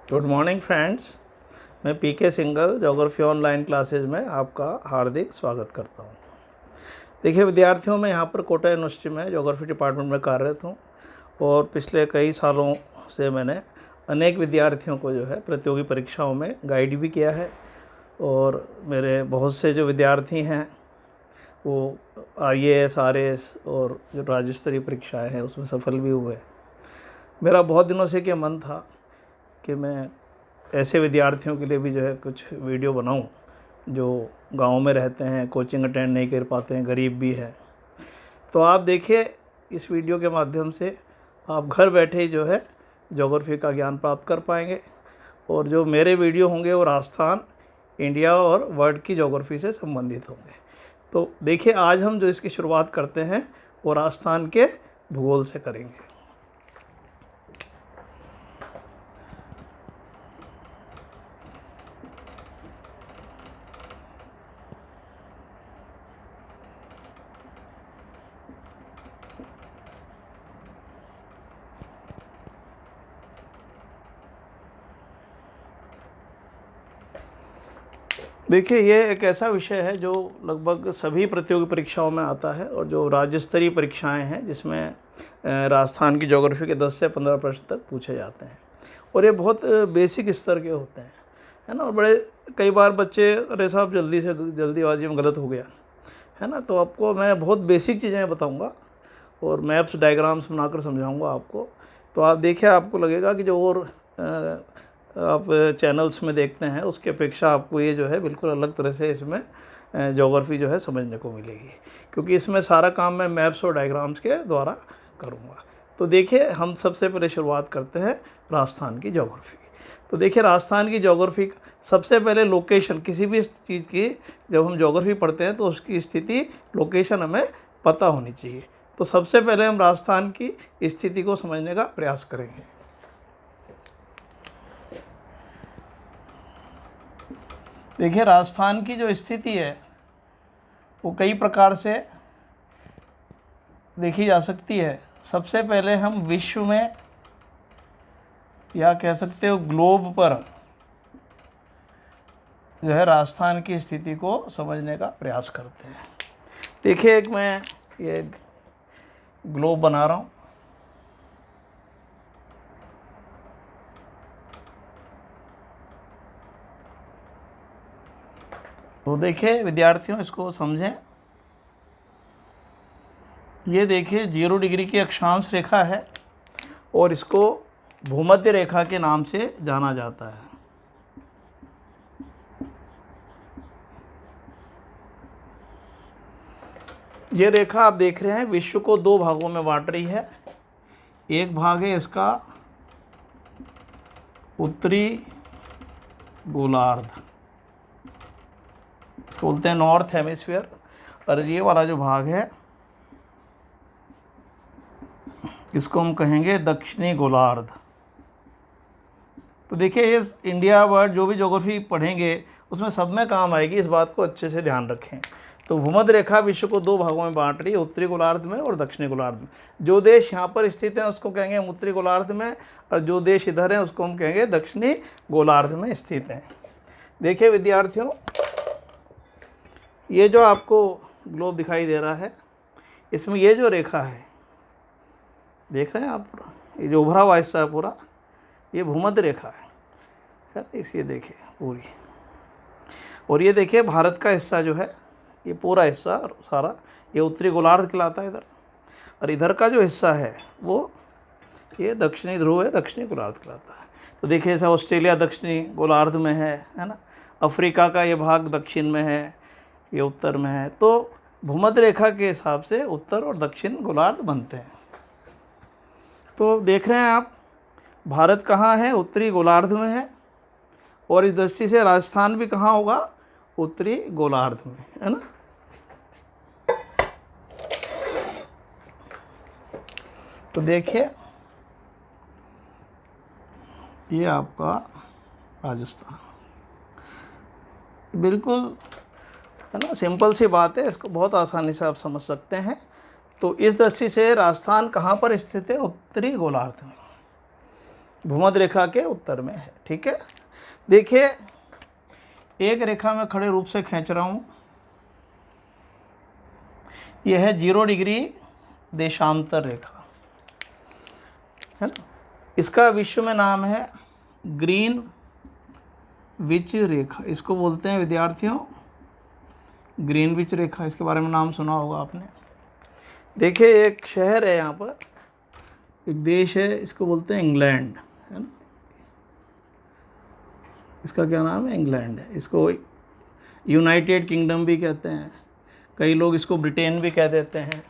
Good morning friends. मैं पीके single geography online classes में आपका हार्दिक स्वागत करता हूँ। देखिए विद्यार्थियों, मैं यहाँ पर कोटा यूनिवर्सिटी में ज्योग्राफी डिपार्टमेंट में कार्यरत हूँ और पिछले कई सालों से मैंने अनेक विद्यार्थियों को जो है प्रतियोगी परीक्षाओं में गाइड भी किया है और मेरे बहुत से जो विद्यार्थी हैं वो IAS RAS और जो राज्य स्तरीय परीक्षाएँ हैं उसमें सफल भी हुए। मेरा बहुत दिनों से क्या मन था कि मैं ऐसे विद्यार्थियों के लिए भी जो है कुछ वीडियो बनाऊं जो गांव में रहते हैं, कोचिंग अटेंड नहीं कर पाते हैं, गरीब भी हैं। तो आप देखिए इस वीडियो के माध्यम से आप घर बैठे ही जो है ज्योग्राफी का ज्ञान प्राप्त कर पाएंगे और जो मेरे वीडियो होंगे वो राजस्थान, इंडिया और वर्ल्ड की ज्योग्राफी से संबंधित होंगे। तो देखिए आज हम जो इसकी शुरुआत करते हैं वो राजस्थान के भूगोल से करेंगे। देखिए ये एक ऐसा विषय है जो लगभग सभी प्रतियोगी परीक्षाओं में आता है और जो राज्य स्तरीय परीक्षाएं हैं जिसमें राजस्थान की ज्योग्राफी के 10 से 15 प्रश्न तक पूछे जाते हैं और ये बहुत बेसिक स्तर के होते हैं, है ना। और बड़े कई बार बच्चे, अरे साहब जल्दीबाजी में गलत हो गया, है ना। तो आपको मैं बहुत बेसिक चीज़ें बताऊँगा और मैप्स डायग्राम्स बनाकर समझाऊँगा आपको। तो आप देखिए आपको लगेगा कि जो और आप चैनल्स में देखते हैं उसकी अपेक्षा आपको ये जो है बिल्कुल अलग तरह से इसमें ज्योग्राफी जो है समझने को मिलेगी, क्योंकि इसमें सारा काम मैं मैप्स और डायग्राम्स के द्वारा करूँगा। तो देखिए हम सबसे पहले शुरुआत करते हैं राजस्थान की ज्योग्राफी। तो देखिए राजस्थान की ज्योग्राफी सबसे पहले लोकेशन, किसी भी चीज़ की जब हम ज्योग्राफी पढ़ते हैं तो उसकी स्थिति, लोकेशन हमें पता होनी चाहिए। तो सबसे पहले हम राजस्थान की स्थिति को समझने का प्रयास करेंगे। देखिए राजस्थान की जो स्थिति है वो कई प्रकार से देखी जा सकती है। सबसे पहले हम विश्व में या कह सकते हो ग्लोब पर जो है राजस्थान की स्थिति को समझने का प्रयास करते हैं। देखिए एक मैं ये ग्लोब बना रहा हूँ। तो देखिए विद्यार्थियों इसको समझें। ये देखिए 0 डिग्री की अक्षांश रेखा है और इसको भूमध्य रेखा के नाम से जाना जाता है। ये रेखा आप देख रहे हैं विश्व को 2 भागों में बांट रही है। एक भाग है इसका उत्तरी गोलार्ध, इसको बोलते हैं नॉर्थ हेमिस्फीयर, और ये वाला जो भाग है इसको हम कहेंगे दक्षिणी गोलार्ध। तो देखिए ये इंडिया वर्ल्ड जो भी ज्योग्राफी पढ़ेंगे उसमें सब में काम आएगी, इस बात को अच्छे से ध्यान रखें। तो भूमध्य रेखा विश्व को 2 भागों में बांट रही है, उत्तरी गोलार्ध में और दक्षिणी गोलार्ध में। जो देश यहाँ पर स्थित हैं उसको कहेंगे हम उत्तरी गोलार्ध में, और जो देश इधर हैं उसको हम कहेंगे दक्षिणी गोलार्ध में स्थित हैं। देखिए विद्यार्थियों, ये जो आपको ग्लोब दिखाई दे रहा है इसमें ये जो रेखा है देख रहे हैं आप, पूरा ये जो उभरा हुआ हिस्सा है पूरा ये भूमध्य रेखा है इसे देखिए पूरी। और ये देखिए भारत का हिस्सा जो है ये पूरा हिस्सा सारा ये उत्तरी गोलार्ध कहलाता है इधर, और इधर का जो हिस्सा है वो ये दक्षिणी ध्रुव है, दक्षिणी गोलार्ध कहलाता है। तो देखिए ऐसा ऑस्ट्रेलिया दक्षिणी गोलार्ध में है ना। अफ्रीका का ये भाग दक्षिण में है, ये उत्तर में है। तो भूमध्य रेखा के हिसाब से उत्तर और दक्षिण गोलार्ध बनते हैं। तो देख रहे हैं आप भारत कहाँ है, उत्तरी गोलार्ध में है, और इस दृष्टि से राजस्थान भी कहाँ होगा, उत्तरी गोलार्ध में, है ना। तो देखिए ये आपका राजस्थान, बिल्कुल है ना, सिंपल सी बात है, इसको बहुत आसानी से आप समझ सकते हैं। तो इस दृष्टि से राजस्थान कहाँ पर स्थित है, उत्तरी गोलार्ध में। भूमध्य रेखा के उत्तर में है। ठीक है, देखिए एक रेखा में खड़े रूप से खींच रहा हूँ, यह है 0 डिग्री देशांतर रेखा, है ना। इसका विश्व में नाम है ग्रीनविच रेखा, इसको बोलते हैं विद्यार्थियों ग्रीनविच रेखा। इसके बारे में नाम सुना होगा आपने। देखिए एक शहर है यहाँ पर, एक देश है, इसको बोलते हैं इंग्लैंड, है ना। इसका क्या नाम है? इंग्लैंड है। इसको यूनाइटेड किंगडम भी कहते हैं, कई लोग इसको ब्रिटेन भी कह देते हैं।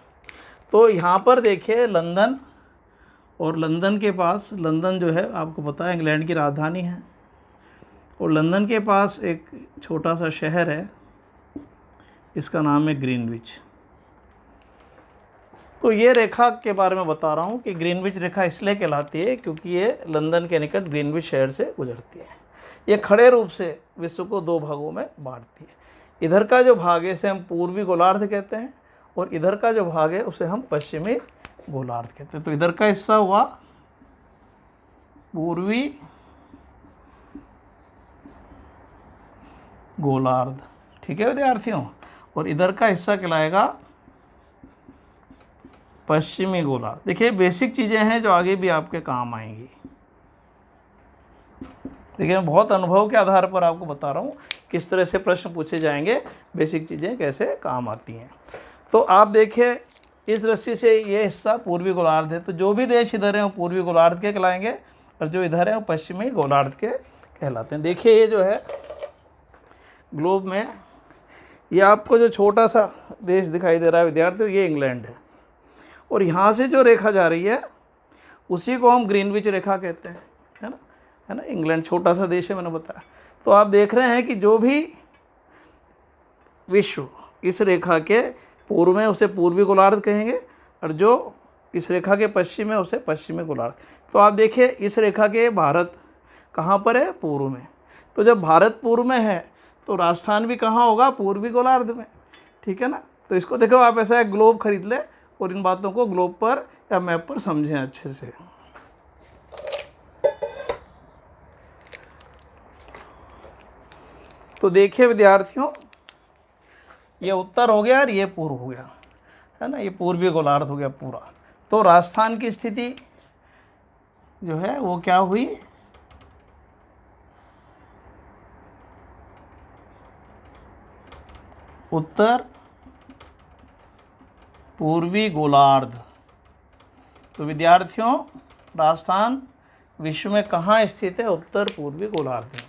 तो यहाँ पर देखिए लंदन, और लंदन के पास, लंदन जो है आपको पता है इंग्लैंड की राजधानी है, और लंदन के पास एक छोटा सा शहर है, इसका नाम है ग्रीनविच। तो ये रेखा के बारे में बता रहा हूँ कि ग्रीनविच रेखा इसलिए कहलाती है क्योंकि ये लंदन के निकट ग्रीनविच शहर से गुजरती है। ये खड़े रूप से विश्व को 2 भागों में बांटती है। इधर का जो भाग है इसे हम पूर्वी गोलार्ध कहते हैं, और इधर का जो भाग है उसे हम पश्चिमी गोलार्ध कहते हैं। तो इधर का हिस्सा हुआ पूर्वी गोलार्ध, ठीक है विद्यार्थियों, और इधर का हिस्सा कहलाएगा पश्चिमी गोलार्ध। देखिए बेसिक चीज़ें हैं जो आगे भी आपके काम आएंगी। देखिए मैं बहुत अनुभव के आधार पर आपको बता रहा हूँ किस तरह से प्रश्न पूछे जाएंगे, बेसिक चीज़ें कैसे काम आती हैं। तो आप देखिए इस दृष्टि से ये हिस्सा पूर्वी गोलार्ध है, तो जो भी देश इधर हैं वो पूर्वी गोलार्ध के कहलाएंगे, और जो इधर है वो पश्चिमी गोलार्ध के कहलाते हैं। देखिए ये जो है ग्लोब में, ये आपको जो छोटा सा देश दिखाई दे रहा है विद्यार्थियों, ये इंग्लैंड है, और यहाँ से जो रेखा जा रही है उसी को हम ग्रीनविच रेखा कहते हैं, है ना, है ना। इंग्लैंड छोटा सा देश है, मैंने बताया। तो आप देख रहे हैं कि जो भी विश्व इस रेखा के पूर्व में उसे पूर्वी गोलार्ध कहेंगे, और जो इस रेखा के पश्चिम में उसे पश्चिमी गोलार्ध। तो आप देखिए इस रेखा के भारत कहाँ पर है? पूर्व में। तो जब भारत पूर्व में है तो राजस्थान भी कहाँ होगा? पूर्वी गोलार्ध में, ठीक है ना। तो इसको देखो आप ऐसा एक ग्लोब खरीद ले और इन बातों को ग्लोब पर या मैप पर समझें अच्छे से। तो देखिए विद्यार्थियों, ये उत्तर हो गया और ये पूर्व हो गया, है ना, ये पूर्वी गोलार्ध हो गया पूरा। तो राजस्थान की स्थिति जो है वो क्या हुई? उत्तर पूर्वी गोलार्ध। तो विद्यार्थियों राजस्थान विश्व में कहाँ स्थित है? उत्तर पूर्वी गोलार्ध में,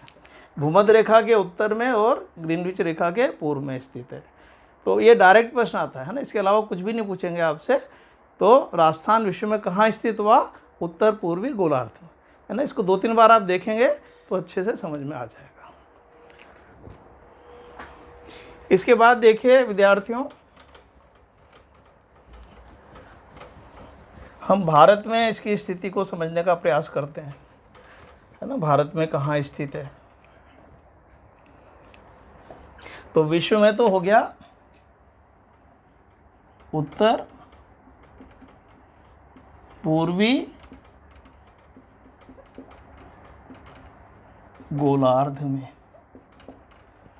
भूमध्य रेखा के उत्तर में और ग्रीनविच रेखा के पूर्व में स्थित है। तो ये डायरेक्ट प्रश्न आता है ना, इसके अलावा कुछ भी नहीं पूछेंगे आपसे। तो राजस्थान विश्व में कहाँ स्थित हुआ? उत्तर पूर्वी गोलार्ध में, है ना। इसको 2-3 बार आप देखेंगे तो अच्छे से समझ में आ जाएगा। इसके बाद देखिए विद्यार्थियों, हम भारत में इसकी स्थिति को समझने का प्रयास करते हैं, है ना। भारत में कहाँ स्थित है? तो विश्व में तो हो गया उत्तर पूर्वी गोलार्ध में।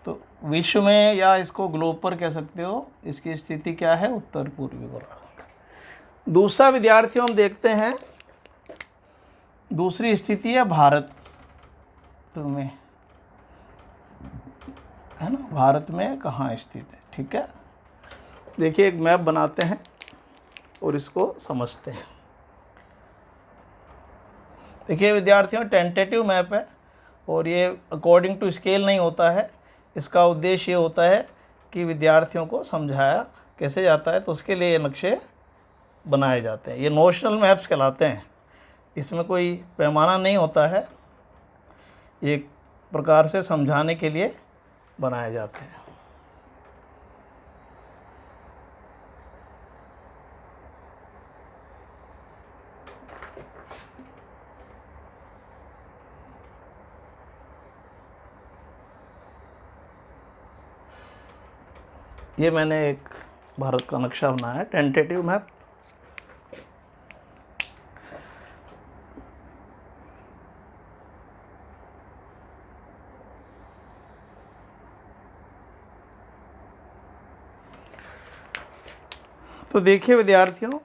तो विश्व में या इसको ग्लोब पर कह सकते हो, इसकी स्थिति क्या है? उत्तर पूर्वी गोलार्ध। दूसरा विद्यार्थियों हम देखते हैं, दूसरी स्थिति है भारत में, है ना। भारत में कहाँ स्थित है? ठीक है, देखिए एक मैप बनाते हैं और इसको समझते हैं। देखिए विद्यार्थियों टेंटेटिव मैप है और ये अकॉर्डिंग टू स्केल नहीं होता है। इसका उद्देश्य ये होता है कि विद्यार्थियों को समझाया कैसे जाता है, तो उसके लिए ये नक्शे बनाए जाते हैं। ये नोशनल मैप्स कहलाते हैं, इसमें कोई पैमाना नहीं होता है, एक प्रकार से समझाने के लिए बनाए जाते हैं। ये मैंने एक भारत का नक्शा बनाया है, टेंटेटिव मैप। तो देखिए विद्यार्थियों,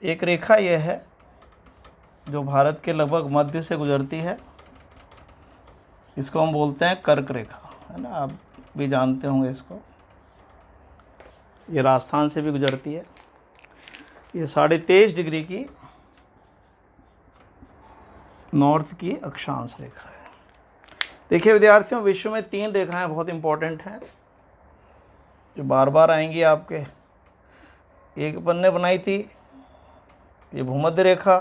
एक रेखा यह है जो भारत के लगभग मध्य से गुजरती है, इसको हम बोलते हैं कर्क रेखा, है ना, आप भी जानते होंगे इसको। ये राजस्थान से भी गुजरती है। ये 23.5 डिग्री की नॉर्थ की अक्षांश रेखा है। देखिए विद्यार्थियों, विश्व में 3 रेखाएं बहुत इंपॉर्टेंट हैं जो बार बार आएंगी आपके। एक अपन ने बनाई थी, ये भूमध्य रेखा,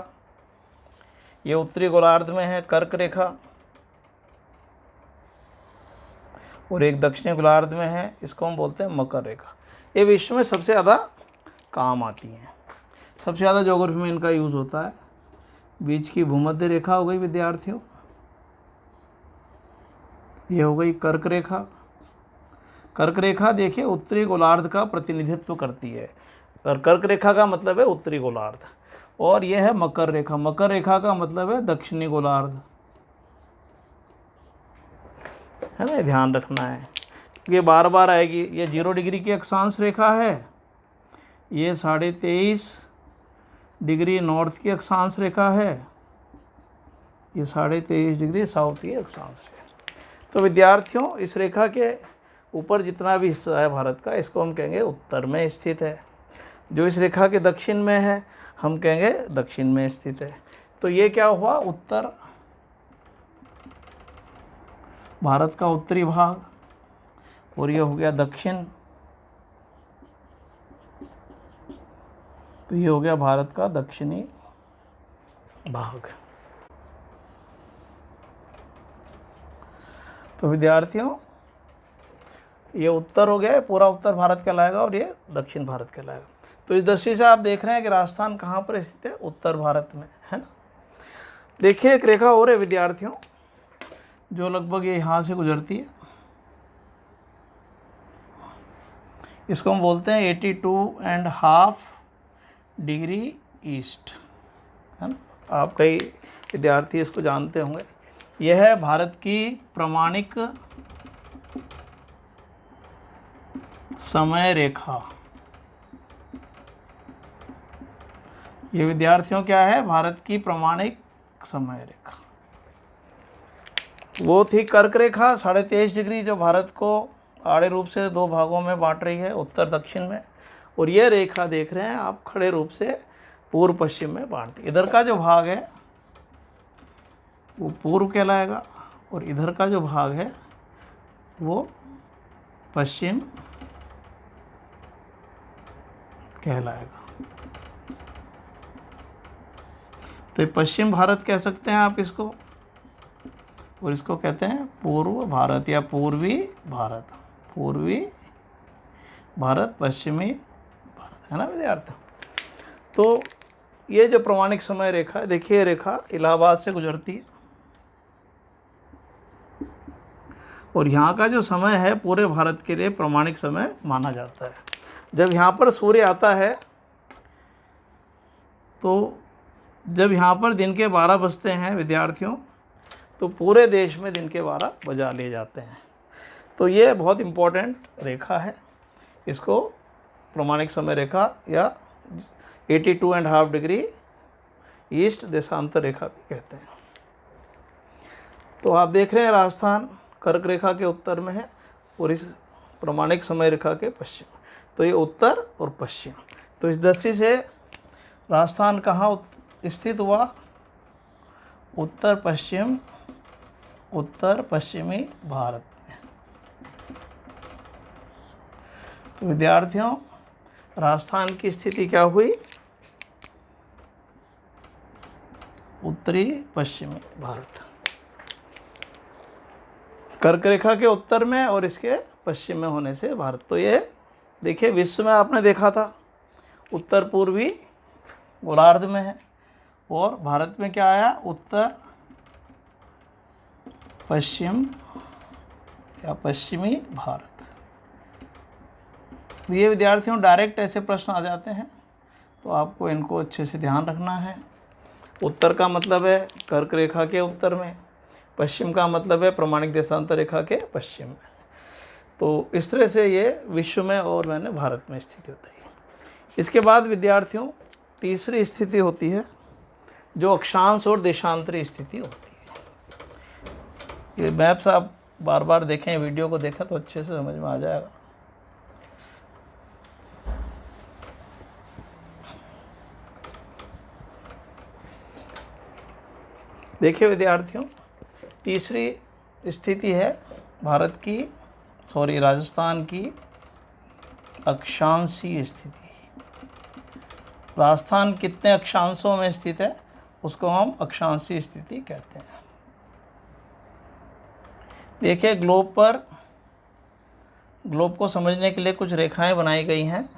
ये उत्तरी गोलार्ध में है कर्क रेखा, और एक दक्षिणी गोलार्ध में है, इसको हम बोलते हैं मकर रेखा। ये विश्व में सबसे ज़्यादा काम आती हैं, सबसे ज़्यादा ज्योग्राफी में इनका यूज़ होता है। बीच की भूमध्य रेखा हो गई विद्यार्थियों, ये हो गई कर्क रेखा। कर्क रेखा देखिए उत्तरी गोलार्ध का प्रतिनिधित्व करती है, और कर्क रेखा का मतलब है उत्तरी गोलार्ध। और यह है मकर रेखा, मकर रेखा का मतलब है दक्षिणी गोलार्ध, है ना, ध्यान रखना है, ये बार बार आएगी। ये 0 डिग्री की अक्षांश रेखा है, ये 23.5 डिग्री नॉर्थ की अक्षांश रेखा है, ये 23.5 डिग्री साउथ की अक्षांश रेखा। तो विद्यार्थियों, इस रेखा के ऊपर जितना भी हिस्सा है भारत का, इसको हम कहेंगे उत्तर में स्थित है। जो इस रेखा के दक्षिण में है, हम कहेंगे दक्षिण में स्थित है। तो ये क्या हुआ, उत्तर, भारत का उत्तरी भाग, और ये हो गया दक्षिण, तो ये हो गया भारत का दक्षिणी भाग। तो विद्यार्थियों, ये उत्तर हो गया, पूरा उत्तर भारत कहलाएगा, और ये दक्षिण भारत कहलाएगा। तो इस दृष्टि से आप देख रहे हैं कि राजस्थान कहाँ पर स्थित है, उत्तर भारत में, है ना। देखिए एक रेखा और है विद्यार्थियों, जो लगभग ये यहाँ से गुजरती है, इसको हम बोलते हैं 82.5 डिग्री ईस्ट, है ना। आप कई विद्यार्थी इसको जानते होंगे। यह है भारत की प्रमाणिक समय रेखा। ये विद्यार्थियों क्या है, भारत की प्रमाणिक समय रेखा। वो थी कर्क रेखा 23.5 डिग्री, जो भारत को आड़े रूप से 2 भागों में बांट रही है, उत्तर दक्षिण में। और ये रेखा देख रहे हैं आप, खड़े रूप से पूर्व पश्चिम में बांटती। इधर का जो भाग है वो पूर्व कहलाएगा, और इधर का जो भाग है वो पश्चिम कहलाएगा। तो पश्चिम भारत कह सकते हैं आप इसको, और इसको कहते हैं पूर्व भारत या पूर्वी भारत। पूर्वी भारत, पश्चिमी भारत, है ना विद्यार्थी। तो ये जो प्रमाणिक समय रेखा है, देखिए रेखा इलाहाबाद से गुजरती है, और यहाँ का जो समय है पूरे भारत के लिए प्रमाणिक समय माना जाता है। जब यहाँ पर सूर्य आता है, तो जब यहाँ पर दिन के 12 बजते हैं विद्यार्थियों, तो पूरे देश में दिन के 12 बजा लिए जाते हैं। तो ये बहुत इम्पोर्टेंट रेखा है, इसको प्रमाणिक समय रेखा या 82.5 डिग्री ईस्ट देशांतर रेखा भी कहते हैं। तो आप देख रहे हैं राजस्थान कर्क रेखा के उत्तर में है, और इस प्रमाणिक समय रेखा के पश्चिम। तो ये उत्तर और पश्चिम। तो इस दृष्टि से राजस्थान कहाँ स्थित हुआ, उत्तर पश्चिम, उत्तर पश्चिमी भारत में। तो विद्यार्थियों, राजस्थान की स्थिति क्या हुई, उत्तरी पश्चिमी भारत, कर्क रेखा के उत्तर में और इसके पश्चिम में होने से भारत। तो ये देखिए विश्व में आपने देखा था उत्तर पूर्वी गोलार्ध में है, और भारत में क्या आया, उत्तर पश्चिम या पश्चिमी भारत। तो ये विद्यार्थियों डायरेक्ट ऐसे प्रश्न आ जाते हैं, तो आपको इनको अच्छे से ध्यान रखना है। उत्तर का मतलब है कर्क रेखा के उत्तर में, पश्चिम का मतलब है प्रमाणिक देशांतर रेखा के पश्चिम में। तो इस तरह से ये विश्व में और मैंने भारत में स्थिति बताई। इसके बाद विद्यार्थियों तीसरी स्थिति होती है जो अक्षांश और देशांतरी स्थिति होती है। ये मैप्स आप बार बार देखें, वीडियो को देखें तो अच्छे से समझ में आ जाएगा। देखिए विद्यार्थियों, तीसरी स्थिति है राजस्थान की अक्षांशीय स्थिति। राजस्थान कितने अक्षांशों में स्थित है उसको हम अक्षांशीय स्थिति कहते हैं। देखिए ग्लोब को समझने के लिए कुछ रेखाएं बनाई गई हैं,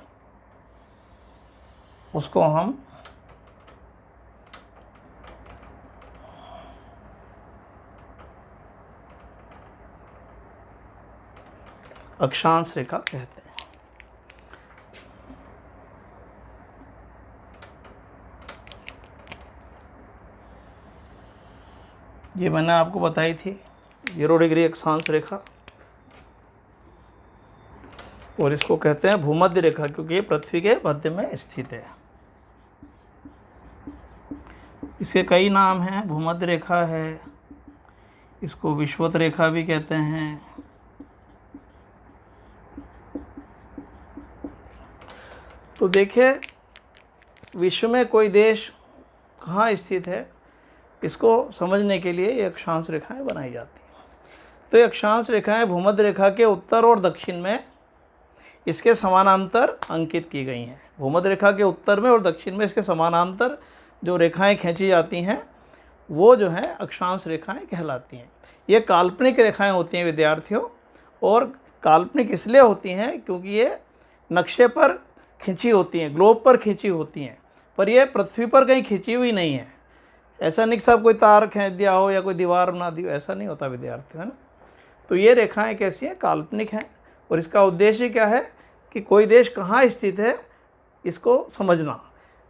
उसको हम अक्षांश रेखा कहते हैं। ये मैंने आपको बताई थी 0 डिग्री अक्षांश रेखा, और इसको कहते हैं भूमध्य रेखा क्योंकि ये पृथ्वी के मध्य में स्थित है। इसके कई नाम हैं, भूमध्य रेखा है, इसको विषुवत रेखा भी कहते हैं। तो देखिए विश्व में कोई देश कहाँ स्थित है इसको समझने के लिए ये अक्षांश रेखाएं बनाई जाती हैं। तो ये अक्षांश रेखाएं भूमध्य रेखा के उत्तर और दक्षिण में इसके समानांतर अंकित की गई हैं। भूमध्य रेखा के उत्तर में और दक्षिण में इसके समानांतर जो रेखाएं खींची जाती हैं वो जो है अक्षांश रेखाएं कहलाती हैं। ये काल्पनिक रेखाएं होती हैं विद्यार्थियों, और काल्पनिक इसलिए होती हैं क्योंकि ये नक्शे पर खींची होती हैं, ग्लोब पर खींची होती हैं, पर ये पृथ्वी पर कहीं खींची हुई नहीं है। ऐसा नहीं कि साहब कोई तार खींच दिया हो या कोई दीवार बना दी हो, ऐसा नहीं होता विद्यार्थियों, है ना। तो ये रेखाएं कैसी हैं, काल्पनिक हैं, और इसका उद्देश्य क्या है कि कोई देश कहाँ स्थित है इसको समझना।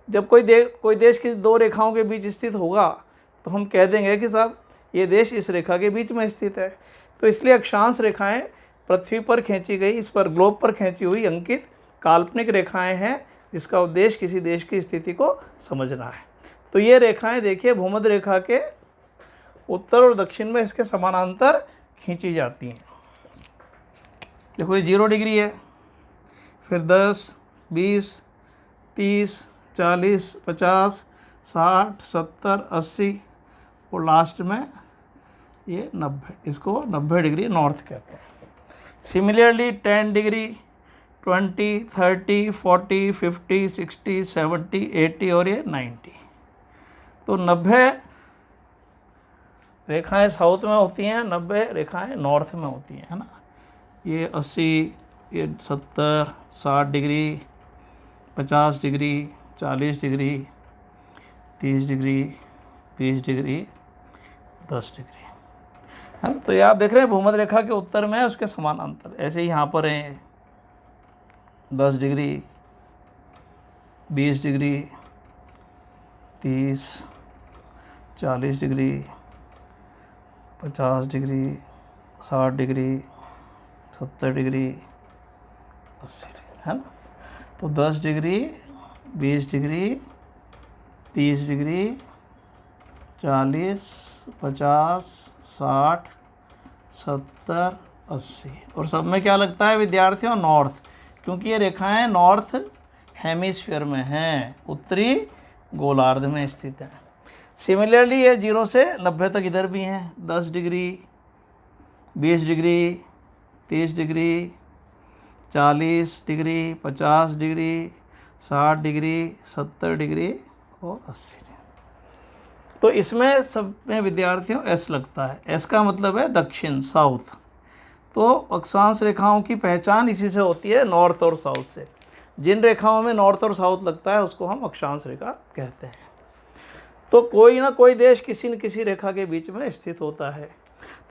जब कोई देश की 2 रेखाओं के बीच स्थित होगा तो हम कह देंगे कि साहब ये देश इस रेखा के बीच में स्थित है। तो इसलिए अक्षांश रेखाएं पृथ्वी पर खींची गई, इस पर ग्लोब पर खींची हुई अंकित काल्पनिक रेखाएं हैं जिसका उद्देश्य किसी देश की स्थिति को समझना है। तो ये रेखाएं देखिए भूमध्य रेखा के उत्तर और दक्षिण में इसके समानांतर खींची जाती हैं। देखो ये 0 डिग्री है, फिर 10, 20, 30, 40, 50, 60, 70, 80 और लास्ट में ये 90, इसको 90 डिग्री नॉर्थ कहते हैं। सिमिलरली 10 डिग्री, 20, 30, 40, 50, 60, 70, 80 और ये 90। तो 90 रेखाएं साउथ में होती हैं, 90 रेखाएं नॉर्थ में होती हैं, है ना। ये 80, ये 70, 60 degree, 50 degree, 40 degree, 30 degree, 20 degree, 10 degree, है ना। तो ये आप देख रहे हैं भूमध्य रेखा के उत्तर में है उसके समानांतर। ऐसे ही यहाँ पर हैं 10 degree, 20 degree, 30, 40 degree, 50 degree, 60 degree, 70 degree, 80 degree, है ना। तो 10 डिग्री, 20 डिग्री, 30 डिग्री, 40, 50, 60, 70, 80 और सब में क्या लगता है विद्यार्थियों, नॉर्थ, क्योंकि ये रेखाएं नॉर्थ हेमिस्फीयर में हैं, उत्तरी गोलार्ध में स्थित हैं। सिमिलरली ये 0 से 90 तक इधर भी हैं, 10 degree, 20 degree, 30 degree, 40 degree, 50 degree, 60 degree, 70 degree और 80 डिग्री। तो इसमें सब में विद्यार्थियों एस लगता है। एस का मतलब है दक्षिण, साउथ। तो अक्षांश रेखाओं की पहचान इसी से होती है, नॉर्थ और साउथ से। जिन रेखाओं में नॉर्थ और साउथ लगता है उसको हम अक्षांश रेखा कहते हैं। तो कोई ना कोई देश किसी न किसी रेखा के बीच में स्थित होता है,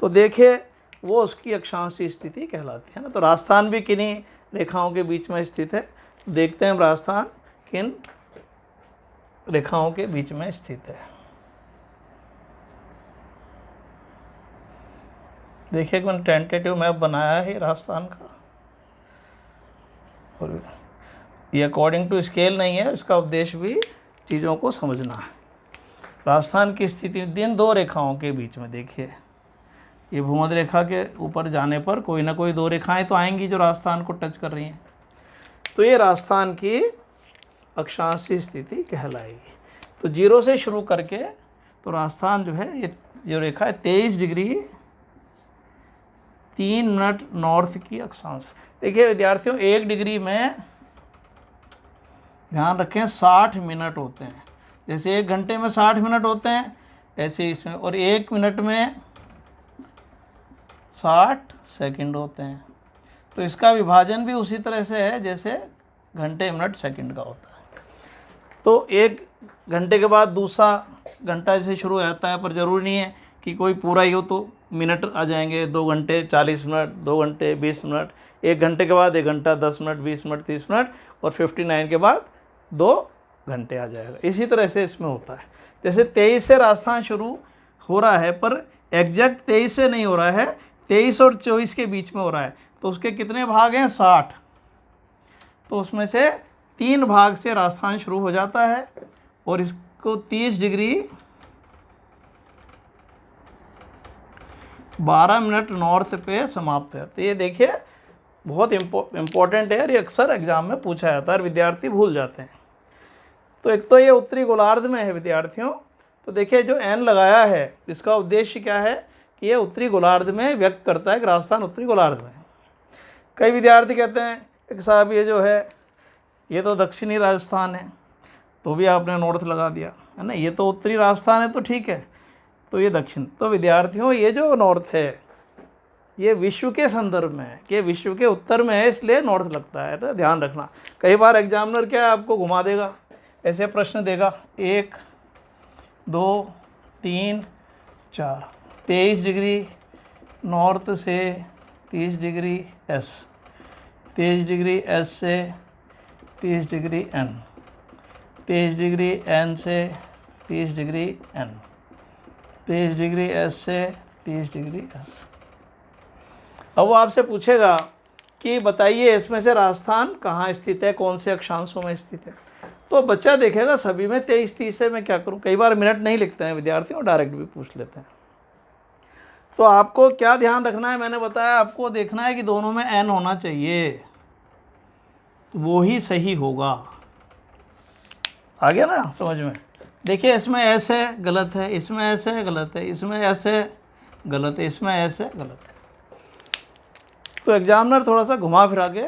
तो देखिए वो उसकी अक्षांशीय स्थिति कहलाती है ना। तो राजस्थान भी किन्हीं रेखाओं के बीच में स्थित है। देखते हैं राजस्थान किन रेखाओं के बीच में स्थित है। देखिए कि मैंने टेंटेटिव मैप बनाया है राजस्थान का, और ये अकॉर्डिंग टू स्केल नहीं है, इसका उद्देश्य भी चीज़ों को समझना है। राजस्थान की स्थिति जिन दो रेखाओं के बीच में, देखिए ये भूमध्य रेखा के ऊपर जाने पर कोई ना कोई दो रेखाएं तो आएंगी जो राजस्थान को टच कर रही हैं, तो ये राजस्थान की अक्षांशीय स्थिति कहलाएगी। तो 0 से शुरू करके तो राजस्थान जो है, ये जो रेखा है 23 डिग्री 3 मिनट नॉर्थ की अक्षांश। देखिए विद्यार्थियों, 1 डिग्री में ध्यान रखें 60 मिनट होते हैं। जैसे 1 घंटे में 60 मिनट होते हैं, ऐसे इसमें, और 1 मिनट में 60 सेकंड होते हैं। तो इसका विभाजन भी उसी तरह से है जैसे घंटे मिनट सेकंड का होता है। तो 1 घंटे के बाद दूसरा घंटा जैसे शुरू हो जाता है, पर ज़रूरी नहीं है कि कोई पूरा ही हो तो मिनट आ जाएंगे। 2 घंटे 40 मिनट, 2 घंटे 20 मिनट, 1 घंटे के बाद 1 घंटा 10 मिनट, 20 मिनट 30 मिनट, और 59 के बाद 2 घंटे आ जाएगा। इसी तरह से इसमें होता है। जैसे 23 से राजस्थान शुरू हो रहा है, पर एग्जैक्ट 23 से नहीं हो रहा है, 23 और 24 के बीच में हो रहा है। तो उसके कितने भाग हैं? 60। तो उसमें से 3 भाग से राजस्थान शुरू हो जाता है और इसको 30 डिग्री 12 मिनट नॉर्थ पे समाप्त है। तो ये देखिए बहुत इम्पोर्टेंट है और ये अक्सर एग्जाम में पूछा जाता है और विद्यार्थी भूल जाते हैं। तो एक तो ये उत्तरी गोलार्ध में है विद्यार्थियों। तो देखिए जो एन लगाया है, इसका उद्देश्य क्या है कि ये उत्तरी गोलार्ध में व्यक्त करता है कि राजस्थान उत्तरी गोलार्ध में है। कई विद्यार्थी कहते हैं कि साहब ये जो है ये तो दक्षिणी राजस्थान है, तो भी आपने नॉर्थ लगा दिया है ना, ये तो उत्तरी राजस्थान है तो ठीक है, तो ये दक्षिण। तो विद्यार्थियों ये जो नॉर्थ है ये विश्व के संदर्भ में है, कि विश्व के उत्तर में है, इसलिए नॉर्थ लगता है ना, ध्यान रखना। कई बार एग्जामिनर क्या है आपको घुमा देगा, ऐसे प्रश्न देगा 1 2 3 4, 23 डिग्री नॉर्थ से 30 डिग्री एस, 23 डिग्री एस से 30 डिग्री एन, 23 डिग्री एन से 30 डिग्री एन, 23 डिग्री एस से 30 डिग्री एस। अब वो आपसे पूछेगा कि बताइए इसमें से राजस्थान कहाँ स्थित है, कौन से अक्षांशों में स्थित है। तो बच्चा देखेगा सभी में 23-30 है, मैं क्या करूँ। कई बार मिनट नहीं लिखते हैं विद्यार्थी और डायरेक्ट भी पूछ लेते हैं। तो आपको क्या ध्यान रखना है, मैंने बताया आपको देखना है कि दोनों में एन होना चाहिए, तो वो ही सही होगा। आ गया ना समझ में। देखिए इसमें एस है, गलत है, इसमें एस है, गलत है, इसमें एस है, गलत है, इसमें एस है, गलत है। तो एग्जामिनर थोड़ा सा घुमा फिरा के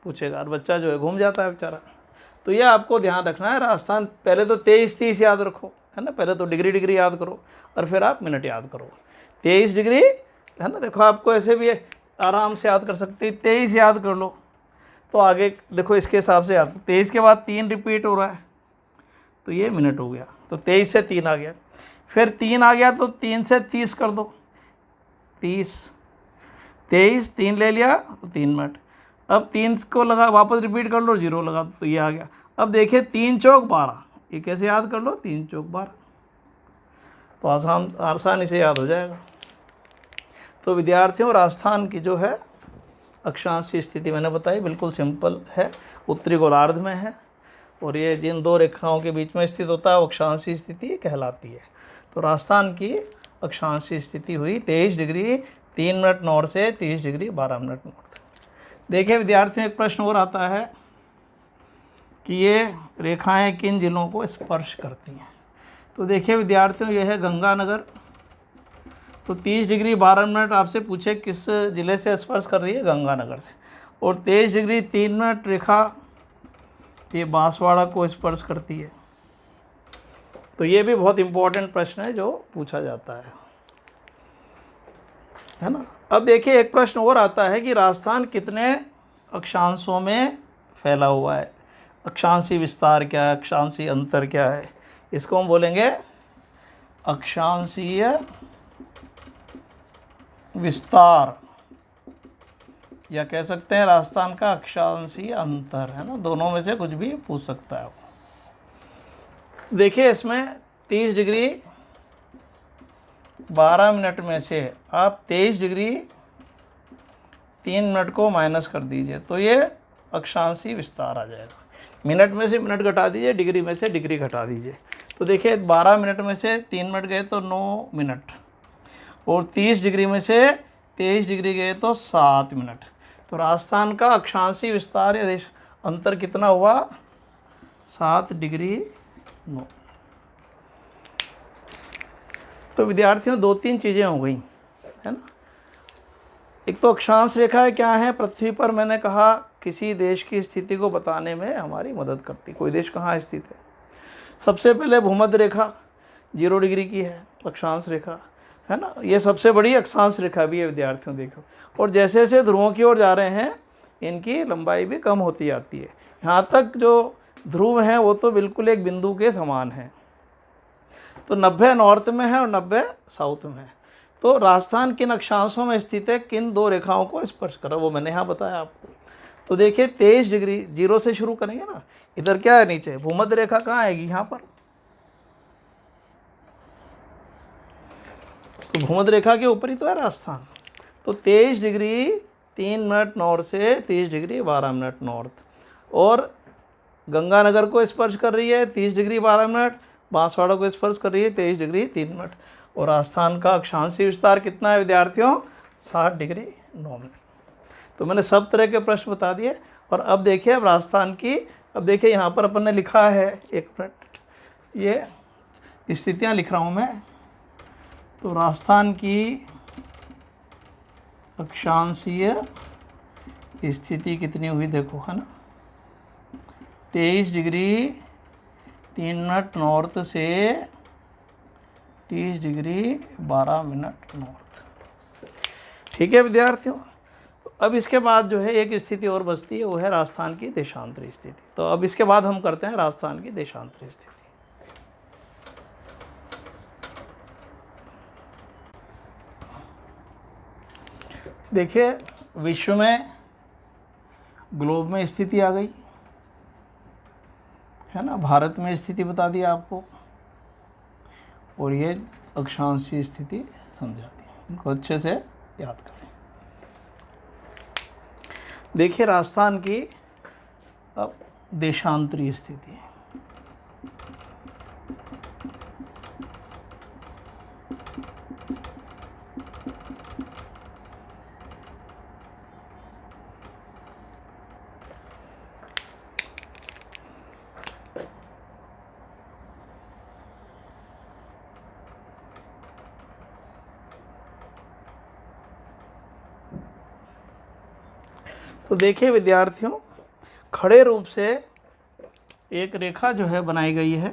पूछेगा और बच्चा जो है घूम जाता है बेचारा। तो ये आपको ध्यान रखना है। राजस्थान पहले तो 23-30 याद रखो, है ना, पहले तो डिग्री याद करो और फिर आप मिनट याद करो। 23 डिग्री है ना, देखो आपको ऐसे भी आराम से याद कर सकते हैं, 23 याद कर लो तो आगे देखो इसके हिसाब से याद। 23 के बाद 3 रिपीट हो रहा है तो ये मिनट हो गया, तो 23 से 3 आ गया। फिर 3 आ गया तो 3 से 30 कर दो, 30, 23, 3 ले लिया तो 3 मिनट। अब 3 को लगा वापस रिपीट कर लो, 0 लगा तो ये आ गया। अब देखिए 3 चौक 12, ये कैसे याद कर लो, 3 चौक 12, तो आसानी से याद हो जाएगा। तो विद्यार्थियों राजस्थान की जो है अक्षांशीय स्थिति मैंने बताई बिल्कुल सिंपल है, उत्तरी गोलार्ध में है और ये जिन 2 रेखाओं के बीच में स्थित होता है वो अक्षांशीय स्थिति कहलाती है। तो राजस्थान की अक्षांशीय स्थिति हुई 23 डिग्री 3 मिनट नॉर्थ से 30 डिग्री 12 मिनट नॉर्थ। देखिए विद्यार्थियों एक प्रश्न और आता है कि ये रेखाएं किन जिलों को स्पर्श करती हैं। तो देखिए विद्यार्थियों ये है गंगानगर, तो 30 डिग्री 12 मिनट आपसे पूछे किस ज़िले से स्पर्श कर रही है, गंगानगर से। और 23 डिग्री 3 मिनट रेखा ये बांसवाड़ा को स्पर्श करती है। तो ये भी बहुत इम्पोर्टेंट प्रश्न है जो पूछा जाता है ना। अब देखिए एक प्रश्न और आता है कि राजस्थान कितने अक्षांशों में फैला हुआ है, अक्षांशीय विस्तार क्या है, अक्षांशीय अंतर क्या है। इसको हम बोलेंगे अक्षांशीय विस्तार, या कह सकते हैं राजस्थान का अक्षांशीय अंतर, है ना, दोनों में से कुछ भी पूछ सकता है। देखिए इसमें 30 डिग्री 12 मिनट में से आप 23 डिग्री 3 मिनट को माइनस कर दीजिए तो ये अक्षांशीय विस्तार आ जाएगा। मिनट में से मिनट घटा दीजिए, डिग्री में से डिग्री घटा दीजिए। तो देखिए 12 मिनट में से 3 मिनट गए तो 9 मिनट, और 30 डिग्री में से 23 डिग्री गए तो 7 मिनट। तो राजस्थान का अक्षांशीय विस्तार या देश अंतर कितना हुआ? 7 डिग्री 9। तो विद्यार्थियों 2-3 चीज़ें हो गई, है ना। एक तो अक्षांश रेखा क्या है? पृथ्वी पर मैंने कहा किसी देश की स्थिति को बताने में हमारी मदद करती। कोई देश कहाँ स्थित है? सबसे पहले भूमध्य रेखा 0 डिग्री की है, अक्षांश रेखा, है ना। ये सबसे बड़ी अक्षांश रेखा भी है विद्यार्थियों, देखो। और जैसे जैसे ध्रुवों की ओर जा रहे हैं इनकी लंबाई भी कम होती जाती है। यहाँ तक जो ध्रुव हैं वो तो बिल्कुल एक बिंदु के समान है। तो 90 नॉर्थ में है और 90 साउथ में है। तो राजस्थान किन अक्षांशों में स्थित है, किन 2 रेखाओं को स्पर्श कर रहा है, वो मैंने यहाँ बताया आपको। तो देखिए 23 डिग्री 0 से शुरू करेंगे ना। इधर क्या है? नीचे भूमध्य रेखा कहाँ आएगी? यहाँ पर। तो भूमध्य रेखा के ऊपर ही तो है राजस्थान। तो 23 डिग्री 3 मिनट नॉर्थ से 30 डिग्री 12 मिनट नॉर्थ, और गंगानगर को स्पर्श कर रही है 30 डिग्री 12 मिनट, बांसवाड़ा को स्पर्श कर रही है 23 डिग्री 3 मिनट। और राजस्थान का अक्षांशीय विस्तार कितना है विद्यार्थियों? 7 डिग्री 9 मिनट। तो मैंने सब तरह के प्रश्न बता दिए। और अब देखिए, अब राजस्थान की, अब देखिए यहाँ पर अपन ने लिखा है, एक मिनट, ये स्थितियाँ लिख रहा हूँ मैं। तो राजस्थान की अक्षांशीय स्थिति कितनी हुई देखो, है ना। 23 डिग्री 3 मिनट नॉर्थ से 30 डिग्री 12 मिनट नॉर्थ। ठीक है विद्यार्थियों। तो अब इसके बाद जो है एक स्थिति और बचती है, वो है राजस्थान की देशांतरी स्थिति। तो अब इसके बाद हम करते हैं राजस्थान की देशांतरी स्थिति। देखिए विश्व में, ग्लोब में स्थिति आ गई, है ना। भारत में स्थिति बता दी आपको, और ये अक्षांशीय स्थिति समझा दी। इनको अच्छे से याद करें। देखिए राजस्थान की अब देशांतरी स्थिति। तो देखिए विद्यार्थियों, खड़े रूप से एक रेखा जो है बनाई गई है,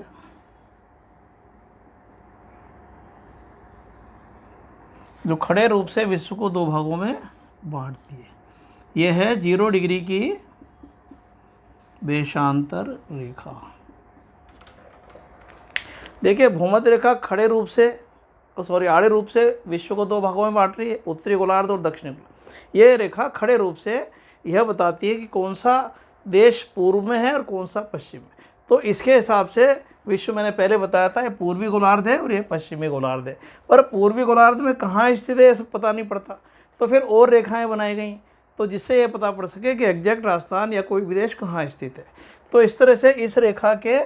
जो खड़े रूप से विश्व को 2 भागों में बांटती है। यह है 0 डिग्री की देशांतर रेखा। देखिए भूमध्य रेखा खड़े रूप से, आड़े रूप से विश्व को 2 भागों में बांट रही है, उत्तरी गोलार्ध और दक्षिणी गोलार्ध। यह रेखा खड़े रूप से यह बताती है कि कौन सा देश पूर्व में है और कौन सा पश्चिम में। तो इसके हिसाब से विश्व, मैंने पहले बताया था, ये पूर्वी गोलार्ध है और ये पश्चिमी गोलार्ध है। पर पूर्वी गोलार्ध में कहाँ स्थित है ये सब पता नहीं पड़ता। तो फिर और रेखाएं बनाई गई, तो जिससे ये पता पड़ सके कि एग्जैक्ट राजस्थान या कोई विदेश कहाँ स्थित है। तो इस तरह से इस रेखा के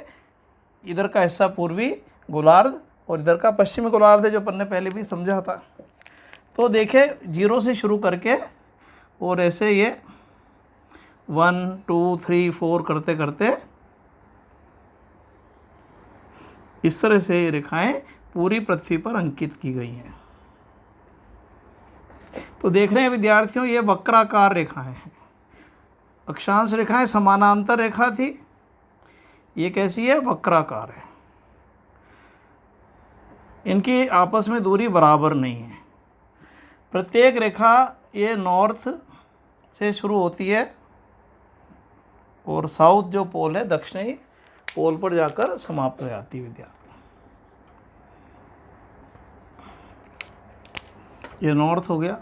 इधर का हिस्सा पूर्वी गोलार्ध और इधर का पश्चिमी गोलार्ध है, जो अपन ने पहले भी समझा था। तो देखे 0 से शुरू करके और ऐसे ये 1 2 3 4 करते करते इस तरह से ये रेखाएं पूरी पृथ्वी पर अंकित की गई हैं। तो देख रहे हैं विद्यार्थियों, ये वक्राकार रेखाएं हैं। अक्षांश रेखाएं समानांतर रेखा थी, ये कैसी है? वक्राकार है। इनकी आपस में दूरी बराबर नहीं है। प्रत्येक रेखा ये नॉर्थ से शुरू होती है और साउथ जो पोल है, दक्षिणी पोल पर जाकर समाप्त हो जाती है विद्यार्थी। ये नॉर्थ हो गया,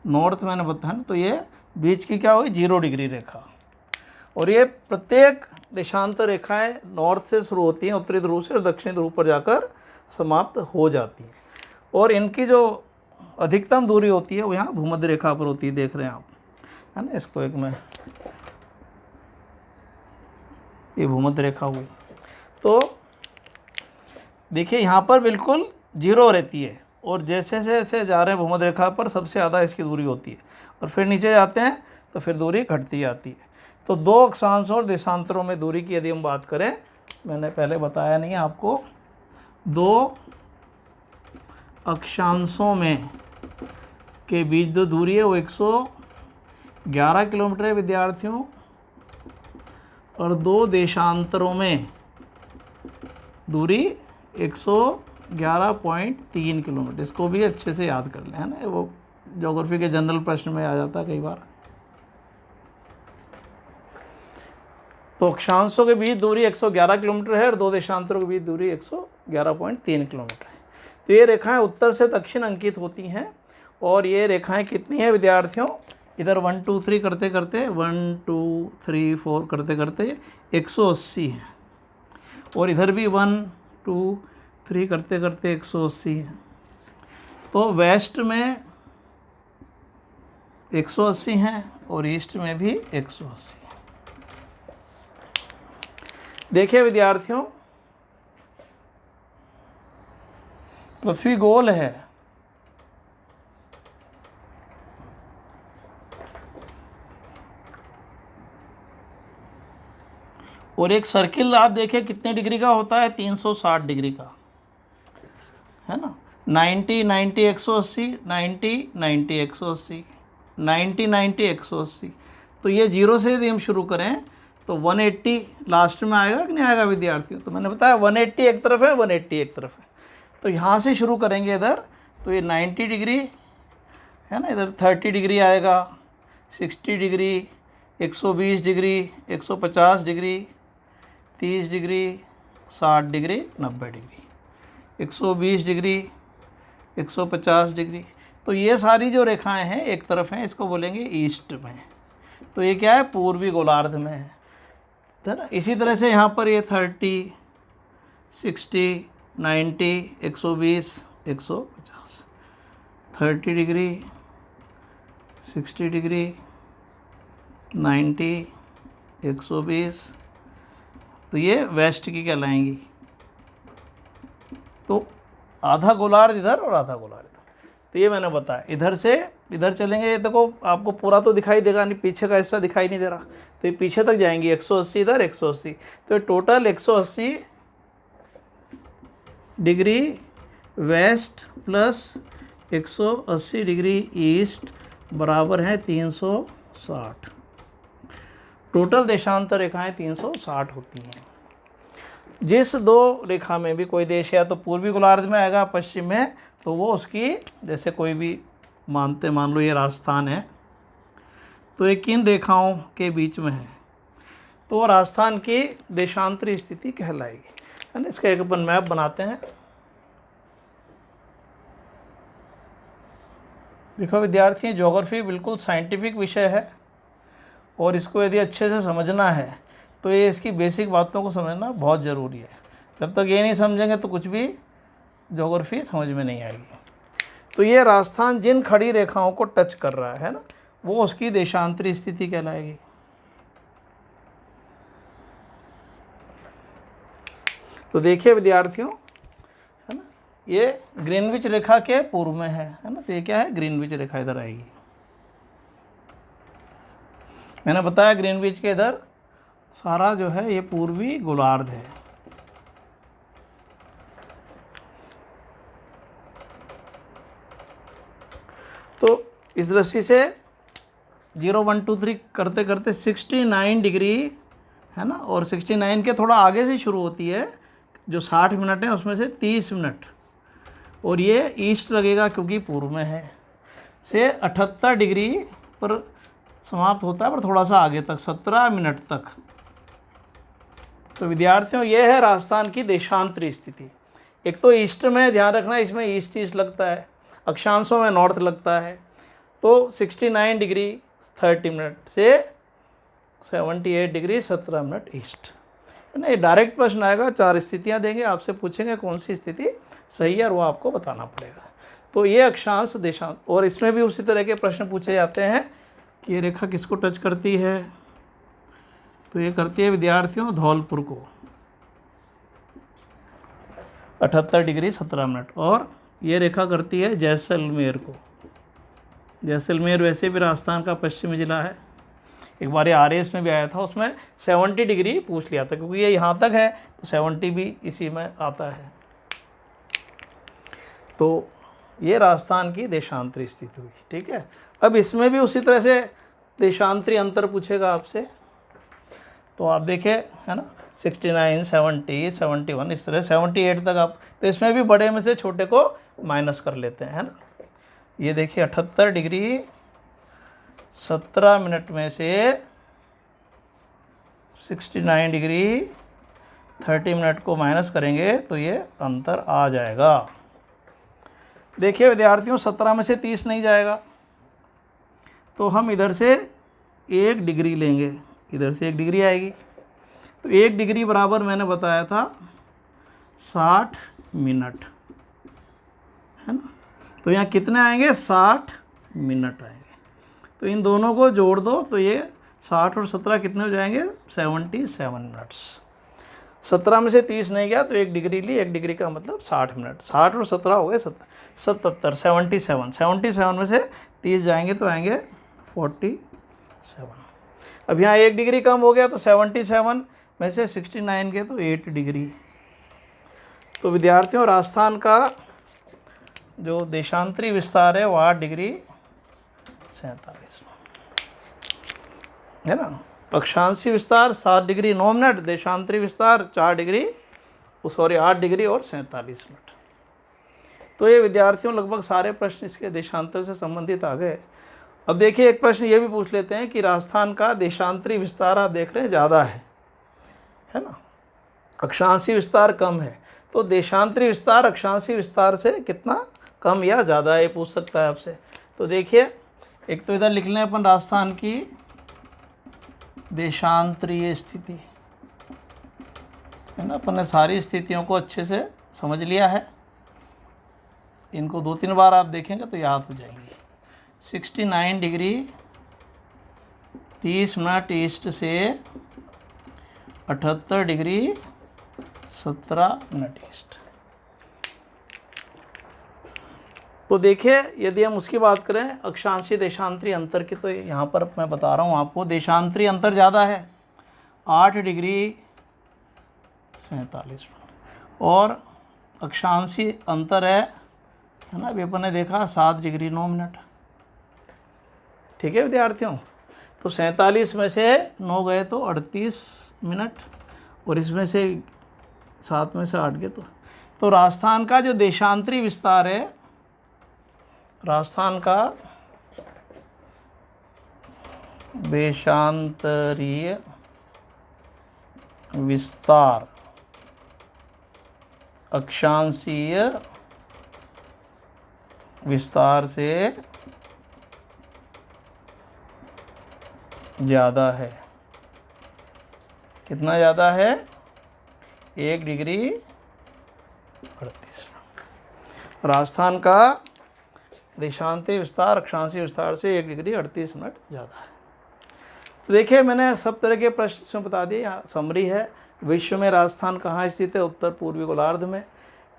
नॉर्थ मैंने बताया ना। तो ये बीच की क्या हुई? 0 डिग्री रेखा। और ये प्रत्येक देशांतर रेखाएं नॉर्थ से शुरू होती हैं, उत्तरी ध्रुव से, और दक्षिणी ध्रुव पर जाकर समाप्त हो जाती हैं। और इनकी जो अधिकतम दूरी होती है वो यहाँ भूमध्य रेखा पर होती है, देख रहे हैं आप, है ना। इसको एक मैं ये भूमध्य रेखा हुई। तो देखिए यहाँ पर बिल्कुल जीरो रहती है और जैसे जैसे जा रहे हैं भूमध्य रेखा पर सबसे ज़्यादा इसकी दूरी होती है और फिर नीचे जाते हैं तो फिर दूरी घटती जाती है। तो दो अक्षांशों और देशांतरों में दूरी की यदि हम बात करें, मैंने पहले बताया नहीं आपको, दो अक्षांशों में के बीच जो दूरी है वो 111 किलोमीटर है विद्यार्थियों, और दो देशांतरों में दूरी 111.3 किलोमीटर। इसको भी अच्छे से याद कर लें, है ना, वो ज्योग्राफी के जनरल प्रश्न में आ जाता है कई बार। तो अक्षांशों के बीच दूरी 111 किलोमीटर है और दो देशांतरों के बीच दूरी 111.3 किलोमीटर है। तो ये रेखाएं उत्तर से दक्षिण अंकित होती हैं और ये रेखाएं कितनी हैं विद्यार्थियों, इधर 1 2 3 करते करते 1 2 3 4 करते करते 180 है और इधर भी 1 2 3 करते करते 180 है। तो वेस्ट में 180 हैं और ईस्ट में भी 180 है। देखिए विद्यार्थियों, पृथ्वी गोल है और एक सर्किल आप देखिए कितने डिग्री का होता है, 360 डिग्री का, है ना। 90 90 180, 90 90 180, 90 90 180। तो ये जीरो से यदि हम शुरू करें तो 180 लास्ट में आएगा कि नहीं आएगा विद्यार्थियों। तो मैंने बताया 180 एक तरफ है, 180 एक तरफ है। तो यहाँ से शुरू करेंगे इधर, तो ये 90 डिग्री है ना, इधर 30 डिग्री आएगा, 60 degree, 120 degree, 150 degree, 30 degree, 60 degree, 90 degree, 120 degree, 150 degree. तो ये सारी जो रेखाएं हैं एक तरफ हैं, इसको बोलेंगे ईस्ट में। तो ये क्या है, पूर्वी गोलार्ध में है ना। इसी तरह से यहाँ पर ये 30, 60, 90, 120, 150, 30 डिग्री, 60 डिग्री, 90, 120, तो ये वेस्ट की कहलाएंगी। तो आधा गोलार्ध इधर और आधा गोलार्ध इधर। तो ये मैंने बताया, इधर से इधर चलेंगे, ये देखो आपको पूरा तो दिखाई देगा नहीं, पीछे का हिस्सा दिखाई नहीं दे रहा, तो ये पीछे तक जाएंगी, 180 इधर 180, तो total 180 degree west plus 180 degree east बराबर है 360। टोटल देशांतर रेखाएं 360 होती हैं। जिस दो रेखा में भी कोई देश या तो पूर्वी गोलार्ध में आएगा, पश्चिम में, तो वो उसकी, जैसे कोई भी मान लो ये राजस्थान है, तो ये किन रेखाओं के बीच में है, तो वो राजस्थान की देशांतरी स्थिति कहलाएगी, है ना। इसका एक अपन मैप बनाते हैं। देखो विद्यार्थी, ज्योग्राफी बिल्कुल साइंटिफिक विषय है और इसको यदि अच्छे से समझना है तो ये इसकी बेसिक बातों को समझना बहुत ज़रूरी है। जब तक ये नहीं समझेंगे तो कुछ भी ज्योग्राफी समझ में नहीं आएगी। तो ये राजस्थान जिन खड़ी रेखाओं को टच कर रहा है ना, वो उसकी देशांतरी स्थिति कहलाएगी। तो देखिए विद्यार्थियों, है ना, ये ग्रीनविच रेखा के पूर्व में है ना। तो ये क्या है, ग्रीनविच रेखा इधर आएगी। मैंने बताया ग्रीनविच के इधर सारा जो है ये पूर्वी गोलार्ध है। तो इस दृष्टि से 0 1 2 3 करते करते 69 डिग्री है ना, और 69 के थोड़ा आगे से शुरू होती है, जो 60 मिनट है उसमें से 30 मिनट, और ये ईस्ट लगेगा क्योंकि पूर्व में है, से 78 डिग्री पर समाप्त होता है, पर थोड़ा सा आगे तक 17 मिनट तक। तो विद्यार्थियों, ये है राजस्थान की देशांतरी स्थिति। एक तो ईस्ट में ध्यान रखना, इसमें ईस्ट ईस्ट लगता है, अक्षांशों में नॉर्थ लगता है। तो 69 डिग्री 30 मिनट से 78 डिग्री 17 मिनट ईस्ट, है ना। ये डायरेक्ट प्रश्न आएगा, 4 स्थितियाँ देंगे, आपसे पूछेंगे कौन सी स्थिति सही है और वो आपको बताना पड़ेगा। तो ये अक्षांश देशांश, और इसमें भी उसी तरह के प्रश्न पूछे जाते हैं कि ये रेखा किसको टच करती है, तो ये करती है विद्यार्थियों धौलपुर को 78 डिग्री 17 मिनट। और ये रेखा करती है जैसलमेर को। जैसलमेर वैसे भी राजस्थान का पश्चिमी जिला है। एक बार ये RAS में भी आया था, उसमें 70 डिग्री पूछ लिया था, क्योंकि ये यहाँ तक है तो 70 भी इसी में आता है। तो ये राजस्थान की देशांतरी स्थिति हुई। ठीक है, अब इसमें भी उसी तरह से देशांतरी अंतर पूछेगा आपसे। तो आप देखें, है ना, 69, 70, 71, इस तरह 78 तक आप, तो इसमें भी बड़े में से छोटे को माइनस कर लेते हैं, है ना। ये देखिए 78 डिग्री 17 मिनट में से 69 डिग्री 30 मिनट को माइनस करेंगे तो ये अंतर आ जाएगा। देखिए विद्यार्थियों, 17 में से 30 नहीं जाएगा, तो हम इधर से 1 डिग्री लेंगे, इधर से 1 डिग्री आएगी। तो 1 डिग्री बराबर मैंने बताया था 60 मिनट, है ना। तो यहाँ कितने आएंगे, 60 मिनट आएंगे। तो इन दोनों को जोड़ दो तो ये 60 और 17 कितने हो जाएंगे, 77 मिनट्स। 17 में से 30 नहीं गया तो 1 डिग्री ली, 1 डिग्री का मतलब 60 मिनट। 60 और 17 हो गए 77, 77 में से 30 जाएंगे तो आएंगे 47। अब यहाँ 1 डिग्री कम हो गया तो 77 में से 69 के तो 8 डिग्री। तो विद्यार्थियों, राजस्थान का जो देशांतरी विस्तार है वो 8 डिग्री 47 है ना। अक्षांशीय विस्तार 7 डिग्री 9 मिनट, देशांतरी विस्तार 8 डिग्री और 47 मिनट। तो ये विद्यार्थियों लगभग सारे प्रश्न इसके देशांतर से संबंधित आ गए। अब देखिए एक प्रश्न ये भी पूछ लेते हैं कि राजस्थान का देशांतरी विस्तार आप देख रहे हैं ज़्यादा है ना, अक्षांशीय विस्तार कम है, तो देशांतरी विस्तार अक्षांशीय विस्तार से कितना कम या ज़्यादा है, ये पूछ सकता है आपसे। तो देखिए, एक तो इधर लिख लें अपन राजस्थान की देशांतरीय स्थिति, है ना। अपन ने सारी स्थितियों को अच्छे से समझ लिया है, इनको 2-3 बार आप देखेंगे तो याद हो जाएंगी। 69 डिग्री 30 मिनट ईस्ट से 78 डिग्री 17 मिनट ईस्ट। तो देखिए, यदि हम उसकी बात करें अक्षांशीय देशांतरी अंतर की, तो यहाँ पर मैं बता रहा हूँ आपको, देशांतरी अंतर ज़्यादा है 8 डिग्री 47 मिनट, और अक्षांशीय अंतर है ना, अभी अपन ने देखा 7 डिग्री 9 मिनट। ठीक है विद्यार्थियों, तो 47 में से 9 गए तो 38 मिनट, और इसमें से 7 में से 8 गए तो राजस्थान का जो देशांतरी विस्तार है, राजस्थान का देशांतरीय विस्तार अक्षांशीय विस्तार से ज़्यादा है। कितना ज़्यादा है, 1 डिग्री 38। राजस्थान का देशांतरी विस्तार अक्षांशीय विस्तार से 1 डिग्री 38 मिनट ज़्यादा है। तो देखिए, मैंने सब तरह के प्रश्न इसमें बता दिए। यहाँ समरी है, विश्व में राजस्थान कहाँ स्थित है, उत्तर पूर्वी गोलार्ध में,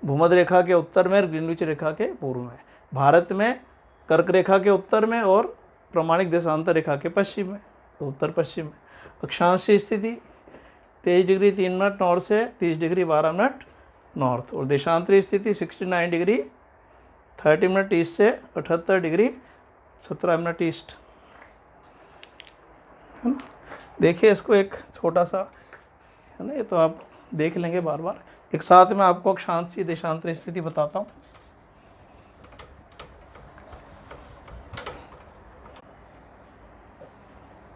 भूमध्य रेखा के उत्तर में, ग्रीनविच रेखा के पूर्व में, भारत में कर्क रेखा के उत्तर में और प्रमाणिक देशांतर रेखा के पश्चिम में, तो उत्तर पश्चिम में। अक्षांशीय स्थिति 23 डिग्री 3 मिनट नॉर्थ से 30 डिग्री 12 मिनट नॉर्थ, और देशांतरीय स्थिति 69 डिग्री 30 मिनट ईस्ट से 78 डिग्री 17 मिनट ईस्ट, है ना। देखिए इसको एक छोटा सा, है ना, ये तो आप देख लेंगे बार बार। एक साथ में आपको अक्षांशीय देशांतरीय स्थिति बताता हूँ।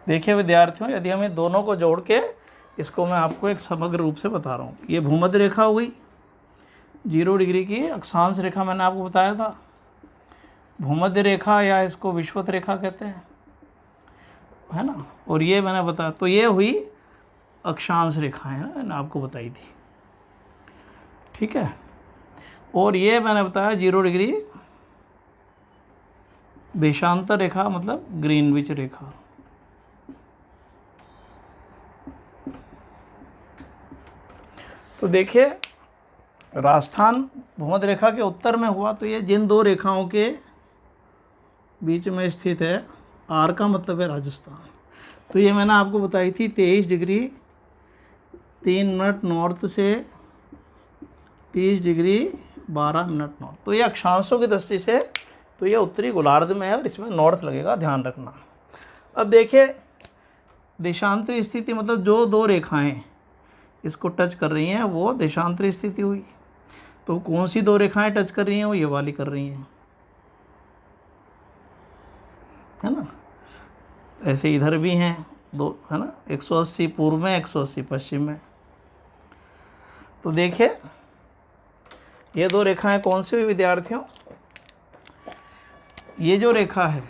देखिए विद्यार्थियों, यदि हम इन दोनों को जोड़ के, इसको मैं आपको एक समग्र रूप से बता रहा हूँ। ये भूमध्य रेखा हो गई 0 डिग्री की अक्षांश रेखा, मैंने आपको बताया था भूमध्य रेखा, या इसको विषुवत रेखा कहते हैं, है ना। और ये मैंने बताया, तो ये हुई अक्षांश रेखा, है ना, मैंने आपको बताई थी। ठीक है, और ये मैंने बताया 0 डिग्री देशांतर रेखा, मतलब ग्रीनविच रेखा। तो देखिए राजस्थान भूमध्य रेखा के उत्तर में हुआ, तो ये जिन दो रेखाओं के बीच में स्थित है, आर का मतलब है राजस्थान। तो ये मैंने आपको बताई थी 23 डिग्री 3 मिनट नॉर्थ से 30 डिग्री 12 मिनट नॉर्थ। तो ये अक्षांशों की दृष्टि से तो ये उत्तरी गोलार्ध में है और इसमें नॉर्थ लगेगा, ध्यान रखना। अब देखिए देशांतरी स्थिति मतलब जो दो रेखाएं इसको टच कर रही हैं वो देशांतरी स्थिति हुई। तो कौन सी दो रेखाएं टच कर रही हैं? वो ये वाली कर रही हैं, है ना। ऐसे इधर भी हैं दो, है ना, 180 पूर्व में 180 पश्चिम में। तो देखिए ये दो रेखाएं कौन सी हुई विद्यार्थियों? ये जो रेखा है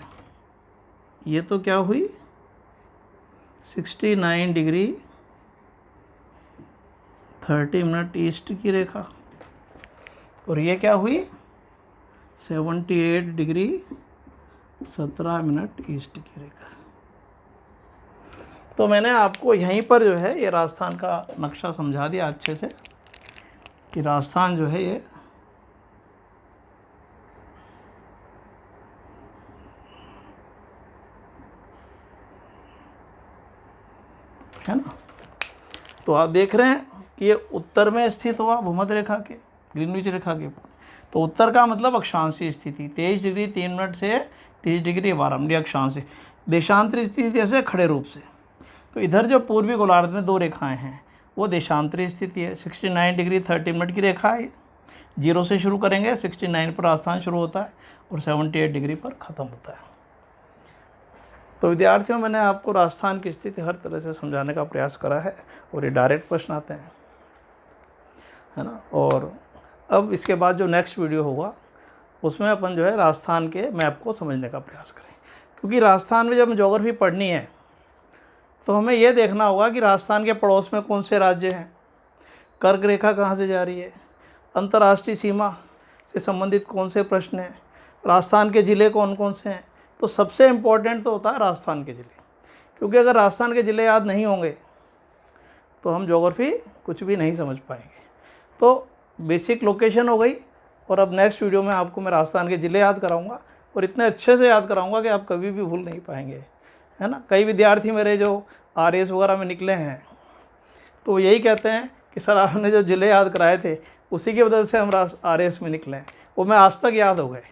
ये तो क्या हुई 69 डिग्री 30 मिनट ईस्ट की रेखा, और ये क्या हुई 78 डिग्री 17 मिनट ईस्ट की रेखा। तो मैंने आपको यहीं पर जो है ये राजस्थान का नक्शा समझा दिया अच्छे से कि राजस्थान जो है ये है ना। तो आप देख रहे हैं कि ये उत्तर में स्थित हुआ भूमध्य रेखा के, ग्रीनविच रेखा के। तो उत्तर का मतलब अक्षांशीय स्थिति 23 डिग्री 3 मिनट से 30 डिग्री 12 मिनट अक्षांशीय। देशांतरी स्थिति जैसे खड़े रूप से, तो इधर जो पूर्वी गोलार्ध में दो रेखाएं हैं वो देशांतरी स्थिति है। 69 डिग्री 30 मिनट की रेखा है, 0 से शुरू करेंगे, 69 पर राजस्थान शुरू होता है और 78 डिग्री पर ख़त्म होता है। तो विद्यार्थियों मैंने आपको राजस्थान की स्थिति हर तरह से समझाने का प्रयास करा है और ये डायरेक्ट प्रश्न आते हैं, है ना। और अब इसके बाद जो नेक्स्ट वीडियो होगा उसमें अपन जो है राजस्थान के मैप को समझने का प्रयास करें, क्योंकि राजस्थान में जब ज्योग्राफी पढ़नी है तो हमें ये देखना होगा कि राजस्थान के पड़ोस में कौन से राज्य हैं, कर्क रेखा कहाँ से जा रही है, अंतर्राष्ट्रीय सीमा से संबंधित कौन से प्रश्न हैं, राजस्थान के ज़िले कौन कौन से हैं। तो सबसे इम्पोर्टेंट तो होता है राजस्थान के ज़िले, क्योंकि अगर राजस्थान के ज़िले याद नहीं होंगे तो हम ज्योग्राफी कुछ भी नहीं समझ पाएंगे। तो बेसिक लोकेशन हो गई, और अब नेक्स्ट वीडियो में आपको मैं राजस्थान के ज़िले याद कराऊंगा और इतने अच्छे से याद कराऊंगा कि आप कभी भी भूल नहीं पाएंगे, है ना। कई विद्यार्थी मेरे जो RAS वगैरह में निकले हैं तो वो यही कहते हैं कि सर आपने जो ज़िले याद कराए थे उसी की वजह से हम RAS में निकले हैं, वो मैं आज तक याद हो गए।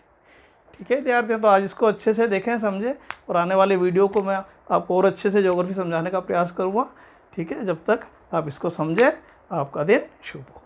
ठीक है विद्यार्थियों, तो आज इसको अच्छे से देखें, समझें, और आने वाले वीडियो को मैं आपको और अच्छे से ज्योग्राफी समझाने का प्रयास करूँगा। ठीक है, जब तक आप इसको समझें, आपका दिन शुभ हो।